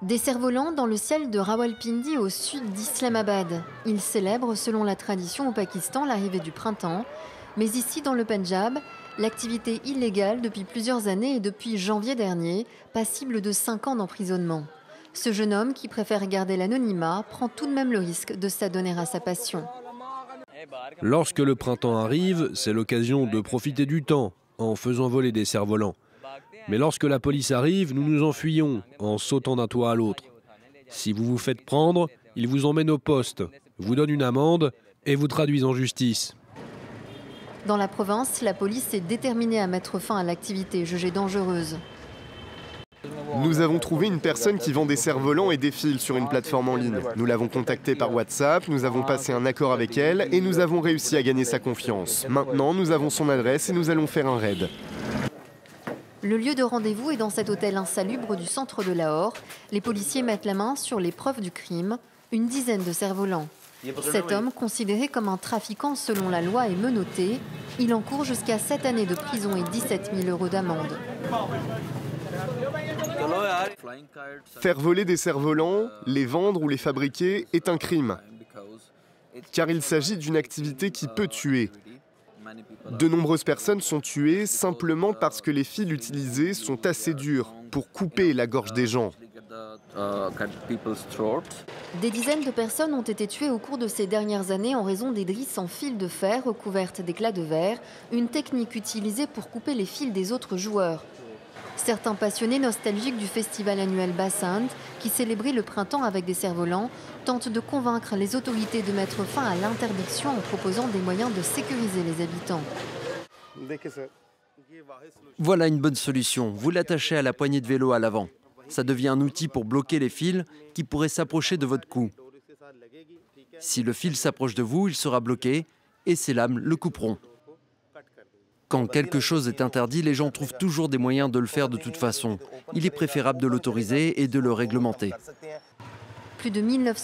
Des cerfs-volants dans le ciel de Rawalpindi au sud d'Islamabad. Ils célèbrent selon la tradition au Pakistan l'arrivée du printemps. Mais ici dans le Pendjab, l'activité illégale depuis plusieurs années et depuis janvier dernier, passible de 5 ans d'emprisonnement. Ce jeune homme qui préfère garder l'anonymat prend tout de même le risque de s'adonner à sa passion. Lorsque le printemps arrive, c'est l'occasion de profiter du temps en faisant voler des cerfs-volants. Mais lorsque la police arrive, nous nous enfuyons en sautant d'un toit à l'autre. Si vous vous faites prendre, ils vous emmènent au poste, vous donnent une amende et vous traduisent en justice. Dans la province, la police est déterminée à mettre fin à l'activité jugée dangereuse. Nous avons trouvé une personne qui vend des cerfs-volants et des fils sur une plateforme en ligne. Nous l'avons contactée par WhatsApp, nous avons passé un accord avec elle et nous avons réussi à gagner sa confiance. Maintenant, nous avons son adresse et nous allons faire un raid. Le lieu de rendez-vous est dans cet hôtel insalubre du centre de Lahore. Les policiers mettent la main sur les preuves du crime, une dizaine de cerfs-volants. Cet homme, considéré comme un trafiquant selon la loi, est menotté. Il encourt jusqu'à 7 années de prison et 17 000 € d'amende. Faire voler des cerfs-volants, les vendre ou les fabriquer est un crime, car il s'agit d'une activité qui peut tuer. De nombreuses personnes sont tuées simplement parce que les fils utilisés sont assez durs pour couper la gorge des gens. Des dizaines de personnes ont été tuées au cours de ces dernières années en raison des drisses en fil de fer recouvertes d'éclats de verre, une technique utilisée pour couper les fils des autres joueurs. Certains passionnés nostalgiques du festival annuel Basant, qui célébrait le printemps avec des cerfs-volants, tentent de convaincre les autorités de mettre fin à l'interdiction en proposant des moyens de sécuriser les habitants. Voilà une bonne solution. Vous l'attachez à la poignée de vélo à l'avant. Ça devient un outil pour bloquer les fils qui pourraient s'approcher de votre cou. Si le fil s'approche de vous, il sera bloqué et ces lames le couperont. Quand quelque chose est interdit, les gens trouvent toujours des moyens de le faire de toute façon. Il est préférable de l'autoriser et de le réglementer. Plus de 1900